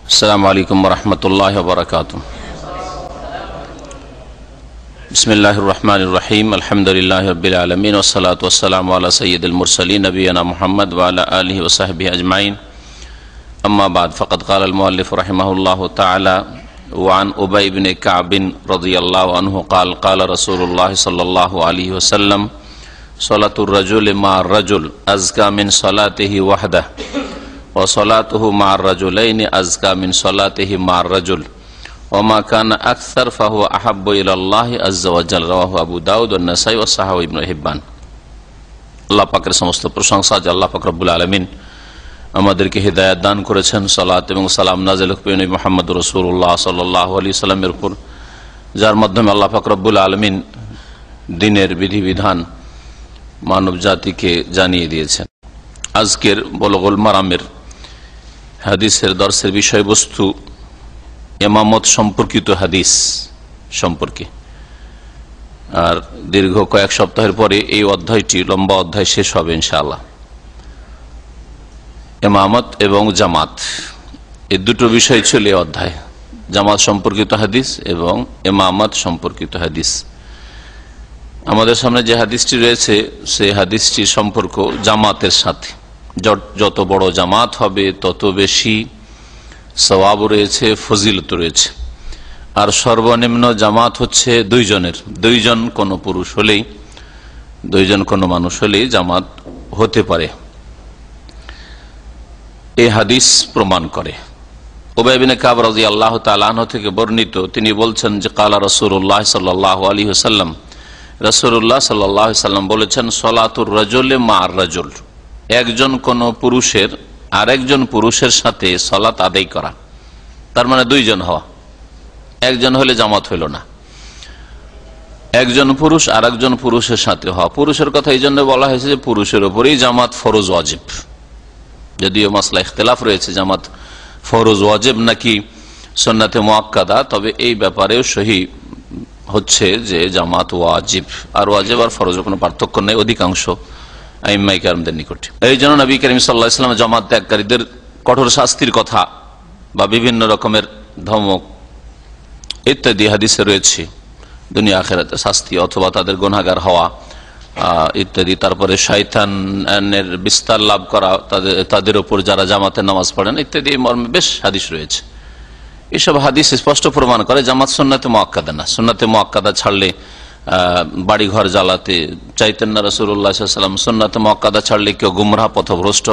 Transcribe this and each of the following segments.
अस्सलामु अलैकुम वरहमतुल्लाहि वबरकातुहू। बिस्मिल्लाहिर्रहमानिर्रहीम। अल्हम्दुलिल्लाहि रब्बिल आलमीन वस्सलातु वस्सलामु अला सय्यिदिल मुरसलीन नबियना मुहम्मद व अला आलिहि व सहबिहि अजमाइन। अम्मा बाद फ़क़द क़ालल मुअल्लिफ़ रहिमहुल्लाहु तआला व अन उबय इब्न कअब रज़ियल्लाहु अन्हु क़ाल क़ाल रसूलुल्लाह सल्लल्लाहु अलैहि वसल्लम सलातुर रजुल मअर रजुल अज़का मिन सलातिहि वहदह व सलातुहु मअर रजुलैनि अज़का मिन सलातिहि मअर रजुल व मा काना अक्सर फहुवा अहब्बु इलल्लाहि अज़्ज़ा व जल। रवाहु अबू दाऊद व नसाई व सहाहु इब्न हिब्बान। আল্লাহ পাকের সমস্ত প্রশংসা যে আল্লাহ পাক রব্বুল আলামিন আমাদেরকে হিদায়াত দান করেছেন, সালাত এবং সালাম নাযিল করেন নবী মুহাম্মদ রাসূলুল্লাহ সাল্লাল্লাহু আলাইহি ওয়াসাল্লামের উপর, যার মাধ্যমে আল্লাহ পাক রব্বুল আলামিন দ্বীনের বিধিবিধান মানব জাতিকে জানিয়ে দিয়েছেন। আজকের বুলুগুল মারামের হাদিসের দর্শের বিষয়বস্তু ইমামত সম্পর্কিত হাদিস সম্পর্কে। আর দীর্ঘ কয়েক সপ্তাহের পরে এই অধ্যায়টি, লম্বা অধ্যায়, শেষ হবে ইনশাআল্লাহ। ইমামত এবং জামাত, এই দুটো বিষয় ছিল এই অধ্যায়, জামাত সম্পর্কিত হাদিস এবং ইমামত সম্পর্কিত হাদিস। আমাদের সামনে যে হাদিসটি রয়েছে সেই হাদিসটির সম্পর্ক জামাতের সাথে। যত বড় জামাত হবে তত বেশি সওয়াব রয়েছে, ফজিলত রয়েছে। আর সর্বনিম্ন জামাত হচ্ছে দুইজনের, দুইজন কোন পুরুষ হলেই, দুইজন কোন মানুষ হলেই জামাত হতে পারে, এই হাদিস প্রমাণ করে। উবাই ইবনে কাব রাদিয়াল্লাহু তাআলা আনহু থেকে বর্ণিত, তিনি বলছেন যে কালা রাসূলুল্লাহ সাল্লাল্লাহু আলাইহি ওয়াসাল্লাম, রাসূলুল্লাহ সাল্লাল্লাহু আলাইহি ওয়াসাল্লাম বলেছেন, সলাতুর রাজুলি মা'আর রাজুল, একজন কোন পুরুষের আরেকজন পুরুষের সাথে সালাত আদায় করা, তার মানে দুইজন হওয়া। একজন হলে জামাত হইল না, একজন পুরুষ আরেকজন পুরুষের সাথে হওয়া। পুরুষের কথা এই জন্য বলা হয়েছে যে পুরুষের উপরেই জামাত ফরজ ওয়াজিব। যদিও মাসলা ইখতিলাফ রয়েছে জামাত ফরজ ওয়াজিব নাকি সুন্নাতে মুআক্কাদা, তবে এই ব্যাপারেও সহি হচ্ছে যে জামাত ওয়াজিব। আর ওয়াজিব আর ফরজের কোনো পার্থক্য নেই অধিকাংশ আইম্মায়ে কেরামদের নিকটে। এই জন্য নবী করিম সাল্লাল্লাহু আলাইহি ওয়াসাল্লাম জামাত ত্যাগকারীদের কঠোর শাস্তির কথা বা বিভিন্ন রকমের ধমক ইত্যাদি হাদিসে রয়েছে, দুনিয়া আখিরাতে শাস্তি অথবা তাদের গুনাহগার হওয়া ইত্যাদি। তারপরে শয়তানের বিস্তার লাভ করা তাদের উপর যারা জামাতে নামাজ পড়েন ইত্যাদি মর্মে বেশ হাদিস রয়েছে। এসব হাদিস স্পষ্ট প্রমাণ করে জামাত সুন্নাতে মুআক্কাদা না। সুন্নাতে মুআক্কাদা ছাড়লে বাড়ি ঘর জ্বালাতে চাইতেন না রাসূলুল্লাহ সাল্লাল্লাহু আলাইহি ওয়াসাল্লাম। সুন্নাতে মুআক্কাদা ছাড়লে কেউ গুমরাহ পথভ্রষ্ট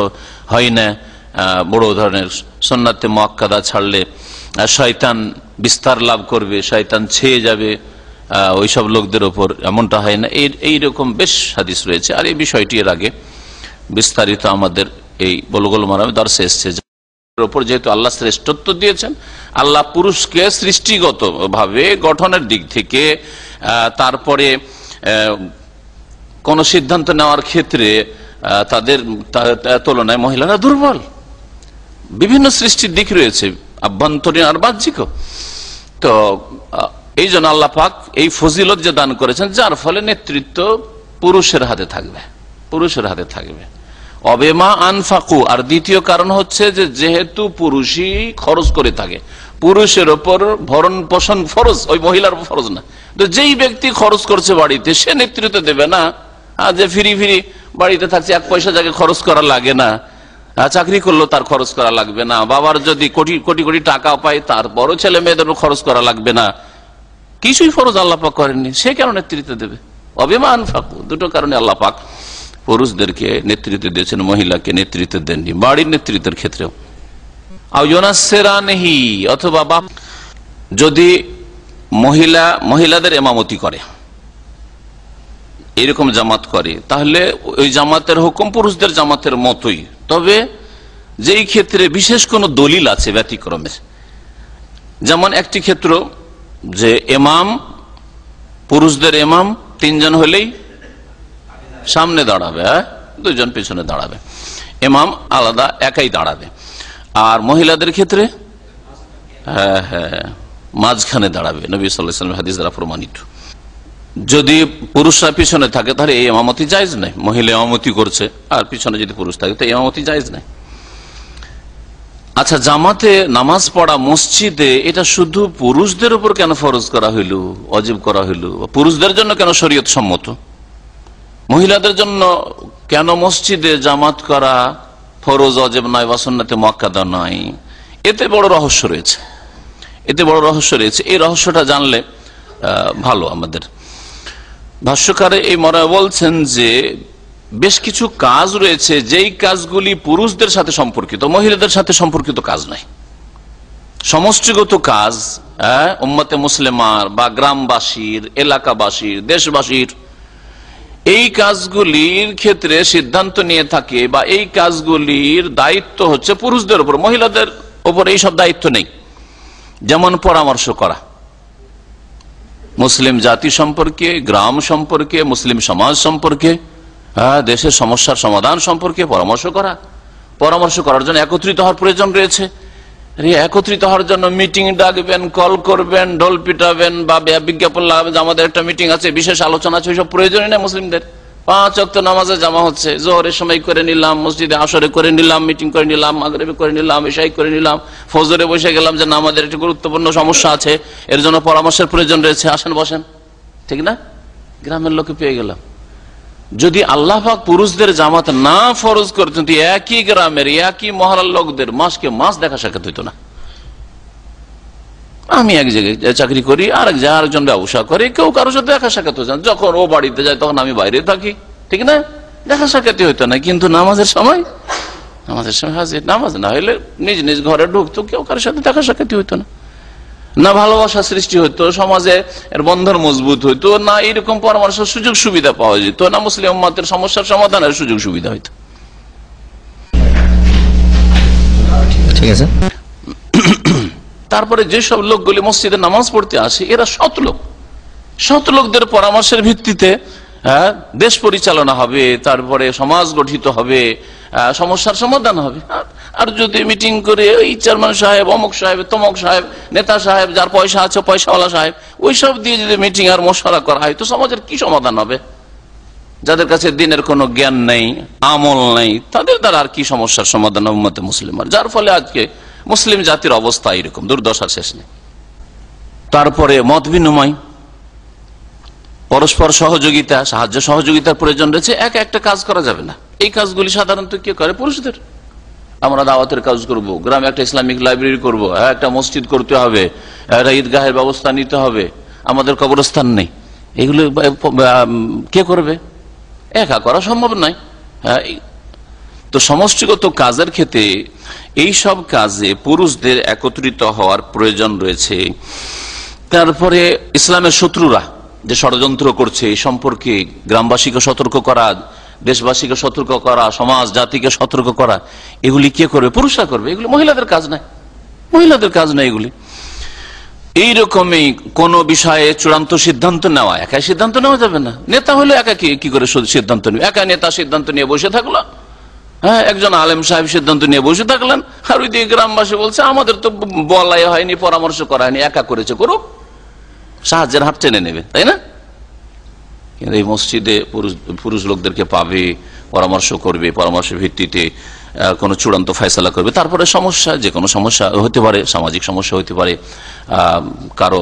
হয় না বড় ধরনের। সুন্নাতে মুআক্কাদা ছাড়লে শয়তান বিস্তার লাভ করবে, শয়তান ছেয়ে যাবে ওইসব লোকদের উপর, এমনটা হয় না। এইরকম বেশ হাদিস রয়েছে। আর এই বিষয়টি এর আগে বিস্তারিত আমাদের এই বুলুগুল মারামে দর্শে এসেছে। উপর যেহেতু আল্লাহ শ্রেষ্ঠত্ব দিয়েছেন, আল্লাহ পুরুষকে সৃষ্টিগত ভাবে গঠনের দিক থেকে, তারপরে কোন সিদ্ধান্ত নেওয়ার ক্ষেত্রে তাদের তুলনায় মহিলারা দুর্বল। বিভিন্ন সৃষ্টির দিক রয়েছে, আভ্যন্তরীণ আর বাহ্যিক। তো এই জন্য আল্লাহ পাক এই ফজিলত যে দান করেছেন, যার ফলে নেতৃত্ব পুরুষের হাতে থাকবে, পুরুষের হাতে থাকবে। অবেমা আনফাকু। আর দ্বিতীয় কারণ হচ্ছে যে যেহেতু পুরুষই খরচ করে থাকে, পুরুষের ওপর ভরণ পোষণ ফরজ, ওই মহিলার ফরজ না। তো যেই ব্যক্তি খরচ করছে বাড়িতে, সে নেতৃত্ব দেবে না। যে ফিরি ফিরি বাড়িতে থাকছে, এক পয়সা জায়গায় খরচ করা লাগে না, চাকরি করলেও তার খরচ করা লাগবে না, বাবার যদি কোটি কোটি কোটি টাকা পায় তারপরও ছেলে মেয়েদের খরচ করা লাগবে না, কিছুই ফরজ আল্লাহ পাক করেননি, সে কেন নেতৃত্ব দেবে? অবেমা আনফাকু। দুটো কারণে আল্লাহ পাক পুরুষদেরকে নেতৃত্ব দিয়েছেন, মহিলাকে নেতৃত্ব দেননি বাড়ির নেতৃত্বের ক্ষেত্রেও। অথবা বাপ যদি মহিলাদের ইমামতি করে, এরকম জামাত করে, তাহলে ওই জামাতের হুকুম পুরুষদের জামাতের মতোই। তবে যেই ক্ষেত্রে বিশেষ কোন দলিল আছে ব্যতিক্রমের, যেমন একটি ক্ষেত্র যে ইমাম, পুরুষদের ইমাম তিনজন হলেই সামনে দাঁড়াবে, দুইজন পেছনে দাঁড়াবে, ইমাম আলাদা একাই দাঁড়াবে। আর মহিলাদের ক্ষেত্রে মাঝখানে দাঁড়াবে, নবী সাল্লাল্লাহু আলাইহি ওয়াসাল্লাম হাদিস দ্বারা প্রমাণিত। যদি পুরুষরা পিছনে থাকে তাহলে এই ইমামতি জায়েজ নাই, মহিলা ইমামতি করছে আর পিছনে যদি পুরুষ থাকে তো ইমামতি জায়েজ নাই। আচ্ছা, জামাতে নামাজ পড়া মসজিদে এটা শুধু পুরুষদের উপর কেন ফরজ করা হইল, ওয়াজিব করা হইল? পুরুষদের জন্য কেন শরীয়ত সম্মত, মহিলাদের জন্য কেন মসজিদে জামাত করা ফরজ ওয়াজিব নয় বা সুন্নাতে মুআক্কাদা নয়? এতে বড় রহস্য রয়েছে, এতে বড় রহস্য রয়েছে। এই রহস্যটা জানলে ভালো আমাদের। ভাষ্যকারে এই মরা বলছেন যে বেশ কিছু কাজ রয়েছে যেই কাজগুলি পুরুষদের সাথে সম্পর্কিত, মহিলাদের সাথে সম্পর্কিত কাজ নাই। সমষ্টিগত কাজ উম্মতে মুসলিমার বা গ্রামবাসীর, এলাকাবাসীর, দেশবাসীর, এই কাজগুলির ক্ষেত্রে সিদ্ধান্ত নিয়ে থাকে বা এই কাজগুলির দায়িত্ব হচ্ছে পুরুষদের উপর, মহিলাদের উপর এই সব দায়িত্ব নেই। যেমন পরামর্শ করা মুসলিম জাতি সম্পর্কে, গ্রাম সম্পর্কে, মুসলিম সমাজ সম্পর্কে, দেশের সমস্যার সমাধান সম্পর্কে পরামর্শ করার জন্য একত্রিত হওয়ার প্রয়োজন রয়েছে। একত্রিত হওয়ার জন্য মিটিং ডাকবেন, কল করবেন, ঢোল পিটাবেন বা বিজ্ঞাপন লাগাবেন, আমাদের একটা মিটিং আছে, বিশেষ আলোচনা আছে, ওইসব প্রয়োজনই নেই। মুসলিমদের 5 ওয়াক্ত নামাজে জামা হচ্ছে, জোহরের সময় করে নিলাম, মসজিদে আসরে করে নিলাম, মিটিং করে নিলাম, মাগরিবে করে নিলাম, ইশাই করে নিলাম, ফজরে বসে গেলাম যে না আমাদের একটি গুরুত্বপূর্ণ সমস্যা আছে, এর জন্য পরামর্শের প্রয়োজন রয়েছে, আসেন বসেন, ঠিক না? গ্রামের লোকে পেয়ে গেলাম। যদি আল্লাহ পাক পুরুষদের জামাত না ফরজ করতেন, একই গ্রামের একই মহল্লার লোকদের মাসকে মাস দেখা সাক্ষাৎ হইতো না। আমি এক জায়গায় চাকরি করি, আরেক জায়গায় আরেকজন ব্যবসা করে, কেউ কারোর সাথে দেখা সাক্ষাৎ হচ্ছে না। যখন ও বাড়িতে যায় তখন আমি বাইরে থাকি, ঠিক না? দেখা সাক্ষাৎই হইতো না। কিন্তু নামাজের সময় হাজির, নামাজ না হইলে নিজ নিজ ঘরে ঢুকতো, কেউ কারোর সাথে দেখা সাক্ষাৎই হইতো না। না ভালোবাসা সৃষ্টি হইতো, সমাজে এর বন্ধন মজবুত হইতো না, এইরকম পরামর্শ সুযোগ সুবিধা পাওয়া যেত না, মুসলিম উম্মতের সমস্যার সমাধানের সুযোগ সুবিধা হইতো। ঠিক আছে। তারপরে যেসব লোকগুলি মসজিদে নামাজ পড়তে আসে এরা সৎ লোকদের পরামর্শের ভিত্তিতে দেশ পরিচালনা হবে, তারপরে সমাজ গঠিত হবে, সমস্যার সমাধান হবে। আর যদি মিটিং করে ওই চেয়ারম্যান সাহেব, অমুক সাহেব, তমুক সাহেব, নেতা সাহেব, যার পয়সা আছে, পয়সাওয়ালা সাহেব, ওইসব দিয়ে যদি মিটিং আর মশলা করা হয় তো সমাজের কি সমাধান হবে? যাদের কাছে দিনের কোনো জ্ঞান নেই, আমল নেই, তাদের দ্বারা আর কি সমস্যার সমাধান উম্মতে মুসলিমার? যার ফলে আজকে মুসলিম জাতির অবস্থা এরকম, দুর্দশার শেষ নেই। তারপরে মত বিনিময়, পরস্পর সহযোগিতা, সাহায্য সহযোগিতার প্রয়োজন রয়েছে। একটা কাজ করা যাবে না। এই কাজগুলি সাধারণত কে করে? পুরুষদের। আমরা দাওয়াতের কাজ করব, গ্রামে একটা ইসলামিক লাইব্রেরি করব, একটা মসজিদ করতে হবে, একটা ঈদগাহের ব্যবস্থা নিতে হবে, আমাদের কবরস্থান নেই, এগুলো কে করবে? একা করা সম্ভব নয়। তো সমষ্টিগত কাজের ক্ষেত্রে এই সব কাজে পুরুষদের একত্রিত হওয়ার প্রয়োজন রয়েছে। তারপরে ইসলামের শত্রুরা যে ষড়যন্ত্র করছে এই সম্পর্কে গ্রামবাসীকে সতর্ক করা, দেশবাসীকে সতর্ক করা, সমাজ জাতিকে সতর্ক করা, এগুলি কে করবে? পুরুষরা করবে। এগুলি মহিলাদের কাজ নাই, এগুলি। এইরকমই কোন বিষয়ে চূড়ান্ত সিদ্ধান্ত নেওয়া, একাই সিদ্ধান্ত নেওয়া যাবে না। নেতা হলে একা কি করে সিদ্ধান্ত নেবে? একা নেতা সিদ্ধান্ত নিয়ে বসে থাকলো, একজন আলেম সাহেব সিদ্ধান্ত নিয়ে বসে থাকলেন, আর ওই দিকে গ্রামবাসী বলছে আমাদের তো বলাই হয়নি, পরামর্শ করা হয়নি, একা করেছে, করুক, সাহায্যের হাত টেনে নেবে, তাই না? কিন্তু এই মসজিদে পুরুষ লোকদেরকে পাবে, পরামর্শ করবে, পরামর্শের ভিত্তিতে কোনো চূড়ান্ত ফয়সালা করবে। তারপরে সমস্যা, যে কোনো সমস্যা হতে পারে, সামাজিক সমস্যা হতে পারে, কারো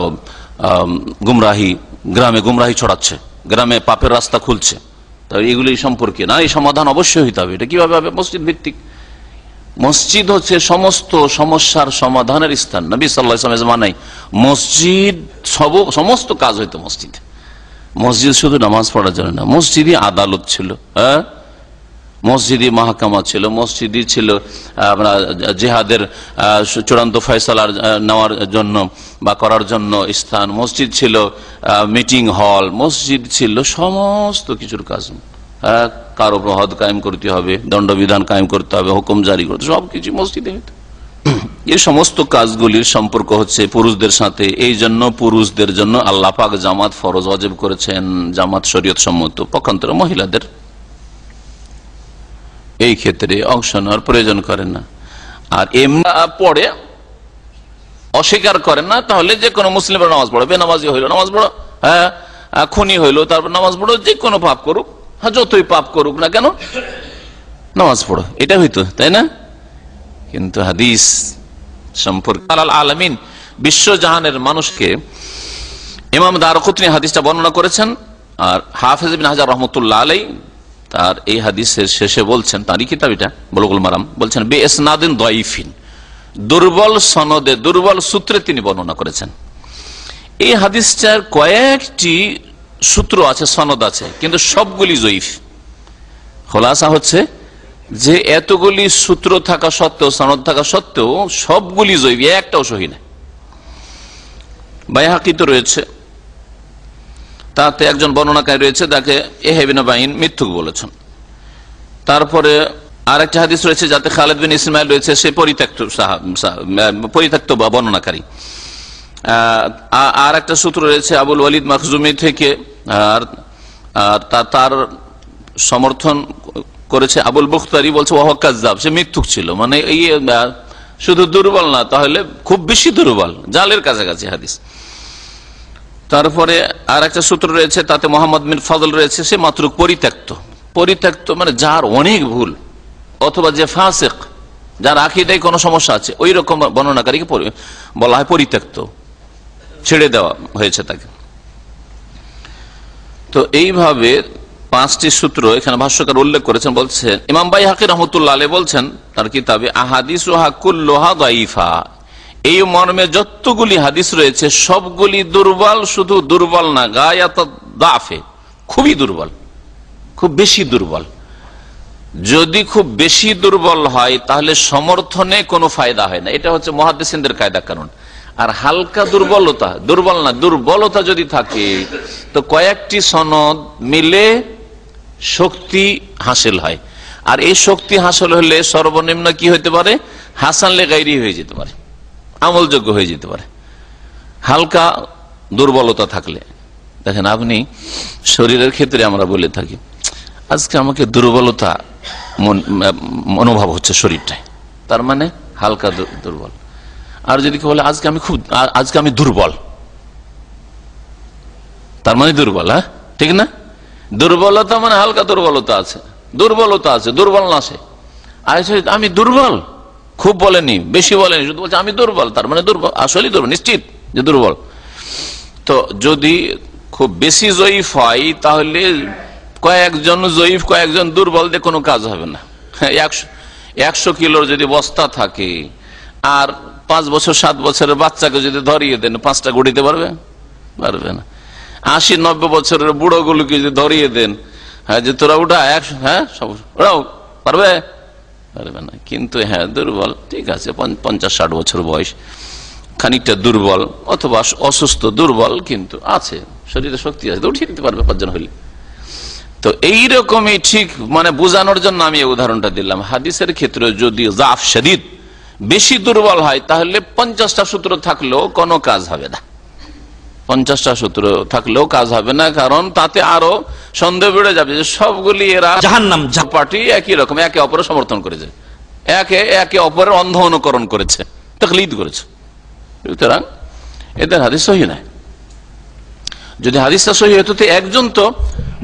গুমরাহি, গ্রামে গুমরাহি ছড়াচ্ছে, গ্রামে পাপের রাস্তা খুলছে, তাই এগুলি সম্পর্কে না, এই সমাধান অবশ্যই হইতে হবে। এটা কিভাবে হবে? মসজিদ ভিত্তিক। মসজিদ হচ্ছে সমস্ত সমস্যার সমাধানের স্থান। নবী সাল্লাল্লাহু আলাইহি ওয়াসাল্লাম জানায় মসজিদ সমস্ত কাজ হইতো মসজিদ। মসজিদ শুধু নামাজ পড়ার জন্য না, মসজিদই আদালত ছিল, মসজিদই মাহকামা ছিল, মসজিদই ছিল আমরা জিহাদের চূড়ান্ত ফয়সালা নেওয়ার জন্য বা করার জন্য স্থান, মসজিদ ছিল মিটিং হল, মসজিদ ছিল সমস্ত কিছুর কাজ। কারো হদ কায়েম করতে হবে, দণ্ডবিধান কায়েম করতে হবে, হুকুম জারি করতে, সবকিছু মসজিদে হইতো। এই সমস্ত কাজগুলির সম্পর্ক হচ্ছে পুরুষদের সাথে। এই জন্য পুরুষদের জন্য আল্লাহ পাক জামাত ফরজ ওয়াজিব করেছেন, জামাত শরীয়ত সম্মত। পক্ষান্তরে মহিলাদের এই ক্ষেত্রে অংশ নেওয়ার প্রয়োজন করেন না। আর এমনি পড়ে অস্বীকার করেন না, তাহলে যে কোনো মুসলিমের নামাজ পড়ো, বেনামাজি হইলো নামাজ পড়ো, খুনি হইলো তারপর নামাজ পড়ো, যে কোনো পাপ করুক, যতই পাপ করুক না কেন নামাজ পড়ো, এটা হইতো, তাই না? কিন্তু হাদিস সম্পর্কে আল আলামিন বিশ্বজাহানের মানুষকে ইমাম দারকুতনি হাদিসটা বর্ণনা করেছেন। আর হাফেজ ইবনে হাজার রাহমাতুল্লাহ আলাইহি তার এই হাদিসের শেষে বলছেন, তারই কিতাব এটা বুলুগুল মারাম, বলছেন বে ইসনাদিন দাইফিন, দুর্বল সনদে দুর্বল সূত্রে তিনি বর্ণনা করেছেন। এই হাদিসটার কয়েকটি সূত্র আছে, সনদ আছে, কিন্তু সবগুলি জয়ীফ। খোলাসা হচ্ছে যে এতগুলি সূত্র থাকা সত্ত্বেও, সনদ থাকা সত্ত্বেও সবগুলি জয়ীফ, একটাও সহি না। বাইহাকি তো রয়েছে, তাতে একজন বর্ণনাকারী রয়েছে, তাকে ইহয়া ইবনে মাঈন মিথ্যুক বলেছেন। তারপরে আরেকটা হাদিস রয়েছে যাতে খালিদ বিন ইসমাইল রয়েছে, সে পরিত্যক্ত বর্ণনাকারী। আর একটা সূত্র রয়েছে আবুল ওয়ালিদ মাখজুমি থেকে, আর তার সমর্থন করেছে আবুল বুখতারি, বলছে ওয়াহুয়া কাযযাব, সে মিথ্যুক ছিল। মানে এই শুধু দুর্বল না, তাহলে খুব বেশি দুর্বল, জালের কাছাকাছি হাদিস। তারপরে আর একটা সূত্র রয়েছে, তাতে মোহাম্মদ বিন ফজল রয়েছে, সে মাতরুক, পরিত্যক্ত মানে যার অনেক ভুল, অথবা যে ফাসিক, যার আকীদায় কোনো সমস্যা আছে, ওই রকম বর্ণনাকারীকে বলা হয় পরিত্যক্ত, ছেড়ে দেওয়া হয়েছে তাকে। তো এইভাবে পাঁচটি সূত্র এখানে ভাষ্যকার উল্লেখ করেছেন। বলছেন ইমাম বাইহাকি রাহমাতুল্লাহ আলাইহি বলছেন তার কিতাবে, আহাদিসুহা কুল্লুহা দাইফা, এই মর্মে যতগুলি হাদিস রয়েছে সবগুলি দুর্বল, শুধু দুর্বল না, গায়াত দাফে, খুবই দুর্বল, খুব বেশি দুর্বল। যদি খুব বেশি দুর্বল হয় তাহলে সমর্থনে কোনো ফায়দা হয় না, এটা হচ্ছে মুহাদ্দিসিনদের কায়দা কারণ। আর হালকা দুর্বলতা, দুর্বল না, দুর্বলতা যদি থাকে তো কয়েকটি সনদ মিলে শক্তি হাসিল হয়। আর এই শক্তি হাসিল হলে সর্বনিম্ন কি হতে পারে, হাসান লে গায়রি হয়ে যেতে পারে, আমলযোগ্য হয়ে যেতে পারে। হালকা দুর্বলতা থাকলে, দেখেন আপনি শরীরের ক্ষেত্রে আমরা বলে থাকি আজকে আমাকে দুর্বলতা অনুভব হচ্ছে শরীরটায়, তার মানে হালকা দুর্বল। আর যদি কেউ বলে আজকে আমি দুর্বল, তার মানে দুর্বল, হ্যাঁ ঠিক না? দুর্বলতা মানে হালকা দুর্বলতা আছে, দুর্বল না সে। আর আমি দুর্বল, খুব বলেনি, বেশি বলেনি, শুধু বলছে আমি দুর্বল, তার মানে দুর্বল, আসলে দুর্বল, নিশ্চিত যে দুর্বল। তো যদি খুব বেশি জয়ীফ হয় তাহলে কয়েকজন জয়ীফ, কয়েকজন দুর্বল দিয়ে কোনো কাজ হবে না। 100 কিলোর যদি বস্তা থাকে আর 5 বছর 7 বছরের বাচ্চাকে যদি ধরিয়ে দেন, 5টা গড়িতে পারবে না। 80-90 বছরের বুড়োগুলোকে যদি ধরিয়ে দেন, হ্যাঁ যে তোরা উঠা, হ্যাঁ সব ওরাও পারবে না। কিন্তু হ্যাঁ দুর্বল, ঠিক আছে, 50-60 বছর বয়স, খানিকটা দুর্বল অথবা অসুস্থ, দুর্বল কিন্তু আছে, শরীরে শক্তি আছে, উঠিয়ে দিতে পারবে 5 জন হইলে। তো এইরকমই ঠিক মানে বোঝানোর জন্য আমি উদাহরণটা দিলাম। হাদিসের ক্ষেত্রে যদি জাফ শদীদ, বেশি দুর্বল হয় তাহলে 50টা সূত্র থাকলেও কোনো কাজ হবে না, 50টা সূত্র থাকলেও কাজ হবে না, কারণ তাতে আরো সন্দেহ বেড়ে যাবে যে সবগুলি এরা জাহান্নাম পার্টি একই রকম, একে অপরের সমর্থন করেছে, একে অপরের অন্ধ অনুকরণ করেছে, তাকলিদ করেছে। সুতরাং এদের হাদিস সহিহ নয়। যদি হাদিসটা সহিহ হতো তো একজন তো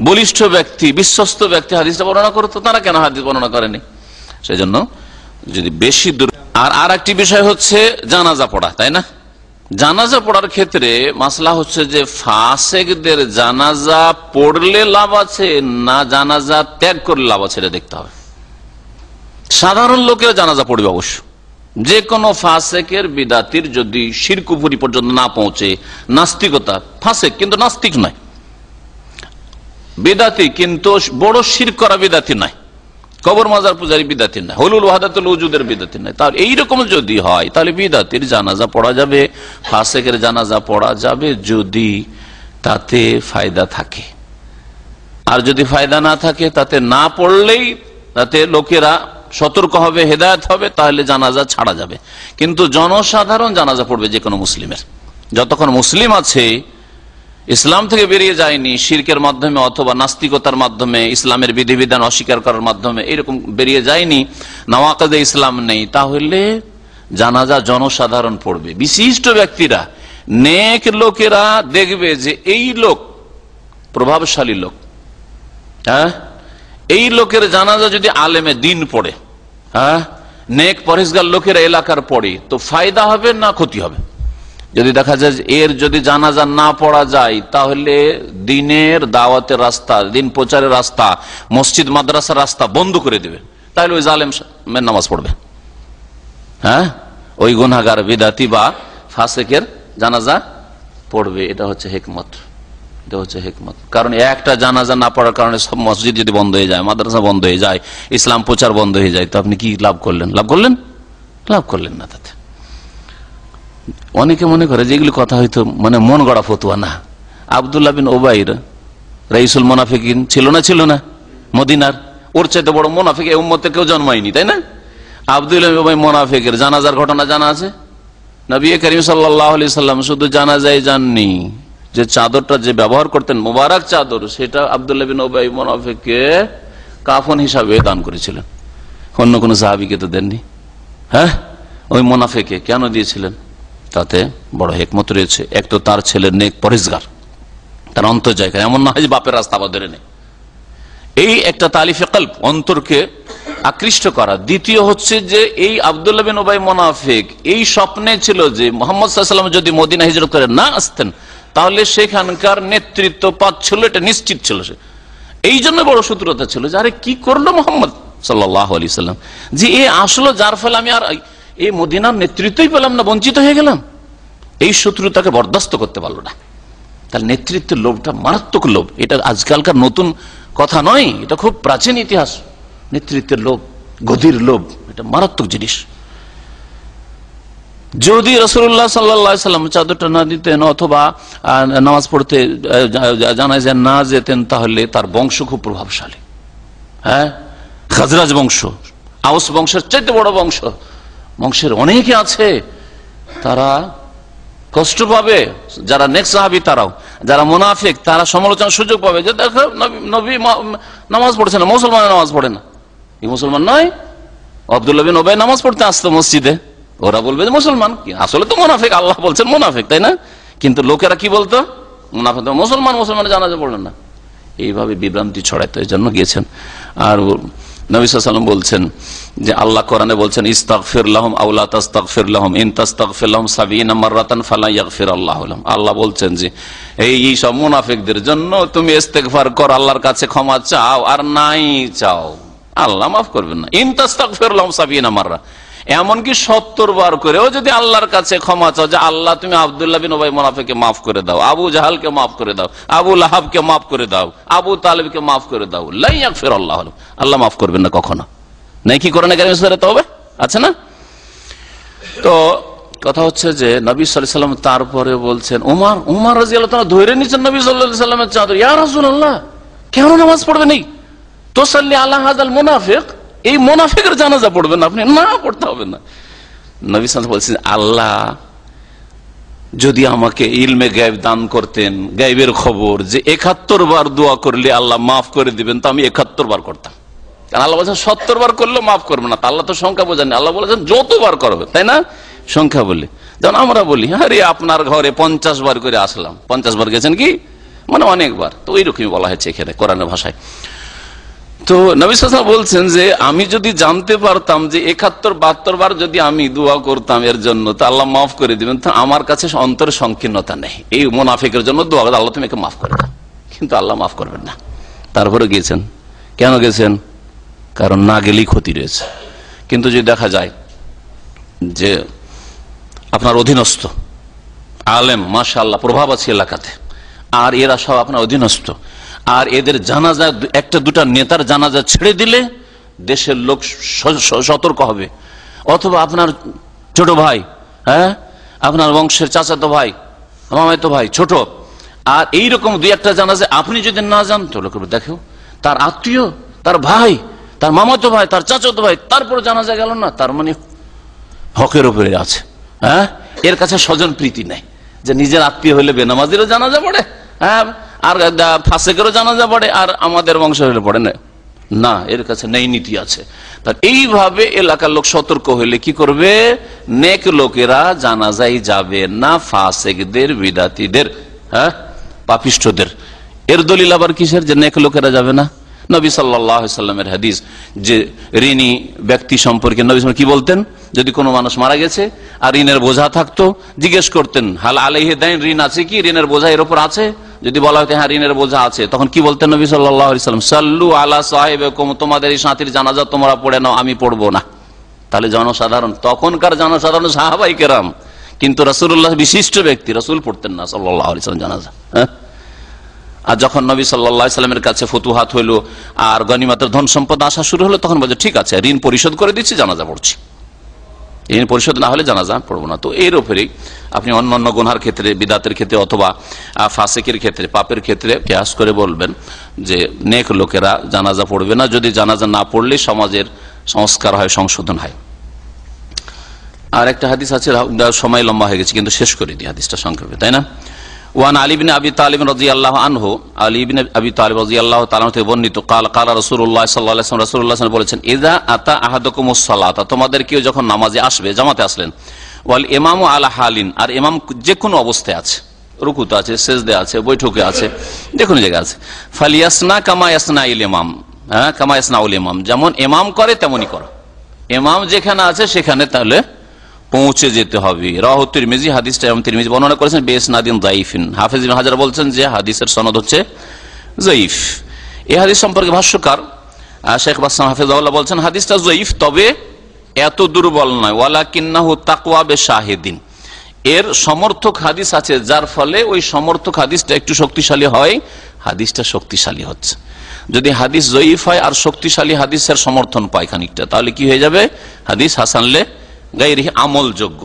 বলিষ্ঠ ব্যক্তি, বিশ্বস্ত ব্যক্তি হাদিসটা বর্ণনা করতো, তারা কেন হাদিস বর্ণনা করেনি? সেই জন্য যদি বেশি দূর। আর একটি বিষয় হচ্ছে জানাজা পড়া, তাই না? জানাজা পড়ার ক্ষেত্রে মাসলা হচ্ছে যে ফাসেকদের জানাজা পড়লে লাভ আছে না জানাজা ত্যাগ করলে লাভ আছে, এটা দেখতে হবে। সাধারণ লোকের জানাজা পড়বে অবশ্য, যে কোনো ফাসেকের বিদাতির যদি শিরক কুফরি পর্যন্ত না পৌঁছে, নাস্তিকতা, ফাসেক কিন্তু নাস্তিক নয়, বিদাতি কিন্তু বড় শিরক করা বিদাতি নয়, কবর মাজার পূজারী বিদাতি নয়, হুলুল ওয়াহদাতুল ওজুদের বিদাতি নয়, তাহলে এইরকম যদি হয় তাহলে বিদাতির জানাজা পড়া যাবে, ফাসেকের জানাজা পড়া যাবে যদি তাতে ফায়দা থাকে। আর যদি ফায়দা না থাকে, তাতে না পড়লেই তাতে লোকেরা সতর্ক হবে, হেদায়েত হবে, তাহলে জানাজা ছাড়া যাবে। কিন্তু জনসাধারণ জানাজা পড়বে যে কোনো মুসলিমের, যতক্ষণ মুসলিম আছে, ইসলাম থেকে বেরিয়ে যায়নি, শিরকের মাধ্যমে অথবা নাস্তিকতার মাধ্যমে, ইসলামের বিধিবিধান অস্বীকার করার মাধ্যমে এরকম বেরিয়ে যায়নি, নওয়াকিদে ইসলাম নেই, তাহলে জানাজা জনসাধারণ পড়বে। বিশিষ্ট ব্যক্তিরা, নেক লোকেরা দেখবে যে এই লোক প্রভাবশালী লোক, হ্যাঁ এই লোকের জানাজা যদি আলেমে দিন পড়ে, হ্যাঁ নেক পরহেজগার লোকেরা এলাকার পড়ে তো ফায়দা হবে না ক্ষতি হবে? যদি দেখা যায় এর যদি জানাজা না পড়া যায় তাহলে দিনের দাওয়াতের রাস্তা, দিন প্রচারের রাস্তা, মসজিদ মাদ্রাসার রাস্তা বন্ধ করে দেবে, তাহলে ওই জালেমের নামাজ পড়বে। হ্যাঁ, ওই গুনাহগার বিদাতি বা ফাসেকের জানাজা পড়বে। এটা হচ্ছে হিকমত, এটা হচ্ছে হিকমত। কারণ একটা জানাজা না পড়ার কারণে সব মসজিদ যদি বন্ধ হয়ে যায়, মাদ্রাসা বন্ধ হয়ে যায়, ইসলাম প্রচার বন্ধ হয়ে যায়, তো আপনি কি লাভ করলেন? লাভ করলেন না। তাতে অনেকে মনে করে যে এগুলি কথা হয়তো মানে মন গড়া ফতুয়া না। আব্দুল্লাহ বিন ওবাইর রাইসুল মুনাফিকিন ছিল না মদিনার? ওর চাইতে বড় মুনাফিক এই উম্মতে কেউ জন্মায়নি, তাই না? আব্দুল্লাহ বিন ওবাই মুনাফিকের জানাজার ঘটনা জানা আছে। নবী করিম সাল্লাল্লাহু আলাইহি সাল্লাম শুধু জানাজায় যাননি, যে চাদরটা যে ব্যবহার করতেন মোবারক চাদর, সেটা আব্দুল্লাহ বিন ওবাই মুনাফিককে কাফন হিসাবে দান করেছিলেন, অন্য কোন সাহাবীকে তো দেননি। হ্যাঁ, ওই মুনাফিককে কেন দিয়েছিলেন? তাতে বড় হিকমত রয়েছে। এক তো তার ছেলের নেক পরহেজগার, তার অন্তর জায়গায়, এমন না হয় যে বাপের রাস্তা আবার ধরে নেই। এই একটা তালিফে কলব, অন্তরকে আকৃষ্ট করা। দ্বিতীয় হচ্ছে যে এই আব্দুল্লাহ বিন উবাই মুনাফিক এই স্বপ্নে ছিল যে মুহাম্মদ সাল্লাল্লাহু আলাইহি ওয়াসাল্লাম যদি মদিনা হিজরত করে না আসতেন তাহলে সেখানকার নেতৃত্ব পাচ্ছিল, এটা নিশ্চিত ছিল। সে এই জন্য বড় শত্রুতা ছিল যে আরে কি করলো মুহাম্মদ সাল্লাল্লাহু আলাইহি ওয়াসাল্লাম, যে এ আসলো যার ফলে আমি আর এই মদিনার নেতৃত্বই পেলাম না, বঞ্চিত হয়ে গেলাম। এই শত্রুতাকে বরদাস্ত করতে পারলো না। তার নেতৃত্বের লোভটা মারাত্মক লোভ, এটা আজকালকার নতুন কথা নয়, এটা খুব প্রাচীন ইতিহাস। নেতৃত্বের লোভ, গদির লোভ, এটা মারাত্মক জিনিস। যদি রাসূলুল্লাহ সাল্লাল্লাহু আলাইহি ওয়াসাল্লাম চাদরটা না দিতেন অথবা নামাজ পড়তে জানাজায় না যেতেন তাহলে তার বংশ খুব প্রভাবশালী। হ্যাঁ, খাজরাজ বংশ, আউস বংশের চাইতে বড় বংশ, বংশের অনেকে আছে, তারা কষ্ট পাবে। যারা নেক সাহাবী তারাও, যারা মুনাফিক তারা সমালোচনার সুযোগ পাবে যে দেখো নবী নামাজ পড়ছে না, মুসলমান নামাজ পড়ে না, এই মুসলমান নয়। আব্দুল্লাহ বিন উবাই নামাজ পড়তে আসতো মসজিদে, ওরা বলবে যে মুসলমান, আসলে তো মুনাফিক, আল্লাহ বলছেন মুনাফিক, তাই না? কিন্তু লোকেরা কি বলতো? মুনাফিক মুসলমান, মুসলমানের জানাজা পড়লেন না। এইভাবে বিভ্রান্তি ছড়াইতো, এই জন্য গিয়েছেন। আর নবী সাল্লাল্লাহু আলাইহি ওয়াসাল্লাম বলছেন যে আল্লাহ কোরআনে বলছেন ইস্তাগফির লাহুম আও লা তাস্তাগফির লাহুম ইন তাস্তাগফির লাহুম 70 মাররাতান ফালা ইয়াগফির আল্লাহু লাহুম। আল্লাহ বলছেন যে এই সব মুনাফিকদের জন্য তুমি ইস্তেগফার কর, আল্লাহর কাছে ক্ষমা চাও, আর নাই চাও আল্লাহ মাফ করবেন না। ইন তাস্তাগফির লাহুম 70 মাররা, এমনকি 70 বার করেও যদি আল্লাহর কাছে ক্ষমা চাও যে আল্লাহ তুমি আব্দুল্লাহ বিন উবাই মুনাফিককে মাফ করে দাও, আবু জাহালকে মাফ করে দাও, আবু লাহাবকে মাফ করে দাও, আবু তালেবকে মাফ করে দাও, লা ইয়াগফির আল্লাহু লাহুম, আল্লাহ মাফ করবেন না কখনো। নাই কি কোরআনে কারিমে সূরা তাওবা আছে না? তো কথা হচ্ছে যে নবী সাল্লাল্লাহু আলাইহি ওয়াসাল্লাম তারপরে বলছেন উমর রাদিয়াল্লাহু তাআলা ধরে নিছেন নবী সাল্লাল্লাহু আলাইহি ওয়াসাল্লামের চাদর, ইয়া রাসূলুল্লাহ কেন নামাজ পড়বে নাই? তুসাল্লি আলা হাযাল মুনাফিক, এই মুনাফিকের জানাজা পড়বেন আপনি? না, পড়তে হবে না। নবী সাল্লাল্লাহু আলাইহি ওয়াসাল্লাম বলছেন আল্লাহ যদি আমাকে ইলমে গায়ব দান করতেন, গায়বের খবর যে 71 বার দোয়া করলে আল্লাহ মাফ করে দিবেন, তো আমি 71 বার করতাম। কারণ আল্লাহ বলছেন 70 বার করলেও মাফ করবে না, আল্লাহ তো সংখ্যা বোঝেন, আল্লাহ বলেছেন যতবার করবে, তাই না? সংখ্যা বলি, যেমন আমরা বলি আরে আপনার ঘরে 50 বার করে আসলাম, 50 বার গেছেন কি মানে অনেকবার, তো ওইরকমই বলা হয়েছে এখানে কোরআনের ভাষায়। তো নবী সাল্লাল্লাহু আলাইহি ওয়াসাল্লাম বলছেন যে আমি যদি জানতে পারতাম যে 71-72 বার যদি আমি দোয়া করতাম এর জন্য তো আল্লাহ মাফ করে দিবেন, তো আমার কাছে অন্তরে সংকীর্ণতা নেই, এই মুনাফিকের জন্য দোয়া করে আল্লাহ তুমি একে মাফ করে দাও, কিন্তু আল্লাহ মাফ করবেন না। তারপরে গিয়েছেন, কেন গেছেন? কারণ না গেলেই ক্ষতি রয়েছে। কিন্তু যদি দেখা যায় যে আপনার অধীনস্থ আলেম মাশাআল্লাহ প্রভাব আছে এলাকাতে, আর এরা সব আপনার অধীনস্থ, আর এদের জানাজা একটা দুটা নেতার জানাজা ছেড়ে দিলে দেশের লোক সতর্ক হবে, অথবা আপনার ছোট ভাই, হ্যাঁ আপনার বংশের চাচাতো ভাই, মামাতো ভাই, ছোট, আর এইরকম দুই একটা জানাজা আপনি যদি না যান তো লোক দেখো তার আত্মীয়, তার ভাই, তার মামাতো ভাই, তার চাচাতো ভাই, তারপর জানাজা গেল না, তার মানে হকের উপরে আছে। হ্যাঁ, এর কাছে স্বজন প্রীতি নাই যে নিজের আত্মীয় হলে বেনামাজিরও জানাজা পড়ে, হ্যাঁ, আর ফাসেকেরও জানাজা পড়ে, আর আমাদের বংশ হলে পড়ে না, এর কাছে নেই, নীতি আছে। তার এইভাবে এলাকার লোক সতর্ক হইলে কি করবে? নেক লোকেরা জানাজাই যাবে না, ফাসেকদের, বিদাতীদের, হ্যাঁ পাপিষ্ঠদের। এর দলিল আবার কিসের যে নেক লোকেরা যাবে না? নবী সাল্লাল্লাহু আলাইহি সাল্লামের হাদিস যে ঋণী ব্যক্তি সম্পর্কে নবী কি বলতেন, যদি কোনো মানুষ মারা গেছে আর ঋণের বোঝা থাকতো জিজ্ঞেস করতেন হাল আলাইহি দাইন, ঋণ আছে কি, ঋণের বোঝা এর উপর আছে? যদি বলা হতো হ্যাঁ ঋণের বোঝা আছে, তখন কি বলতেন নবী সাল্লাল্লাহু আলাইহি সাল্লাম, সাল্লু আলা সাহিবিকুম, তোমাদের এই সাথীর জানাজা তোমরা পড়ে নাও, আমি পড়বো না। তাহলে জনসাধারণ, তখনকার জনসাধারণ সাহাবায়ে কেরাম, কিন্তু রাসূলুল্লাহ বিশিষ্ট ব্যক্তি, রাসূল পড়তেন না সাল্লাল্লাহু আলাইহি সাল্লাম জানাজা। আর যখন নবী সাল্লাল্লাহু আলাইহি সাল্লামের কাছে ফুতুহাত হইল আর গনিমতের ধন সম্পদ আসা শুরু হলো, তখন বলছে ঠিক আছে ঋণ পরিশোধ করে দিচ্ছি, জানাজা পড়ছি, ঋণ পরিশোধ না হলে জানাজা পড়বো না। তো এর উপরেই আপনি অন্যান্য গুনার ক্ষেত্রে, বিদাতের ক্ষেত্রে অথবা ফাসিকের ক্ষেত্রে, পাপের ক্ষেত্রে কিয়াস করে বলবেন যে নেক লোকেরা জানাজা পড়বে না, যদি জানাজা না পড়লে সমাজের সংস্কার হয়, সংশোধন হয়। আর একটা হাদিস আছে, সময় লম্বা হয়ে গেছে কিন্তু শেষ করে দিই হাদিসটা সংক্ষেপে, তাই না? ওয়ান আলী ইবনে আবি তালিব রাদিয়াল্লাহু আনহু, আলী ইবনে আবি তালিব রাদিয়াল্লাহু তাআলা থেকে বর্ণিত, কাল রাসূলুল্লাহ সাল্লাল্লাহু আলাইহি ওয়াসাল্লাম, রাসূলুল্লাহ সাল্লাল্লাহু আলাইহি ওয়াসাল্লাম বলেছেন, ইযা আতা আহাদুকুমুস সালাতা, তোমাদের কেউ যখন নামাজে আসবে, জামাতে আসলেন, ওয়াল ইমামু আলা হালিন, আর ইমাম যে কোনো অবস্থায় আছে, রুকুতে আছে, সেজদে আছে, বৈঠকে আছে, যে কোনো জায়গায় আছে, ফালিয়াসনা কামা ইয়াসনাউল ইমাম, কামা ইয়াসনাউল ইমাম, যেমন ইমাম করে তেমনই করো, ইমাম যেখানে আছে সেখানে তাহলে পৌঁছে যেতে হবে। রাওয়াহু তিরমিজি, হাদিসটা ইমাম তিরমিজি বর্ণনা করেছেন বিইসনাদিন যায়িফিন। হাফেজ ইবনে হাজার বলছেন যে হাদিসের সনদ হচ্ছে যায়িফ। এই হাদিস সম্পর্কে ভাষ্যকার শেখ বাসসাম হাফেজাহুল্লাহ বলছেন হাদিসটা যায়িফ, তবে এত দুর্বল নয়, ওয়ালাকিন্নাহু তাকওয়া বিশাহিদিন, এর সমর্থক হাদিস আছে, যার ফলে ওই সমর্থক হাদিসটা একটু শক্তিশালী হয়, হাদিসটা শক্তিশালী হচ্ছে। যদি হাদিস যায়িফ হয় আর শক্তিশালী হাদিসের সমর্থন পায় খানিকটা, তাহলে কি হয়ে যাবে? হাদিস হাসানলে গায়রিহি আমলযোগ্য।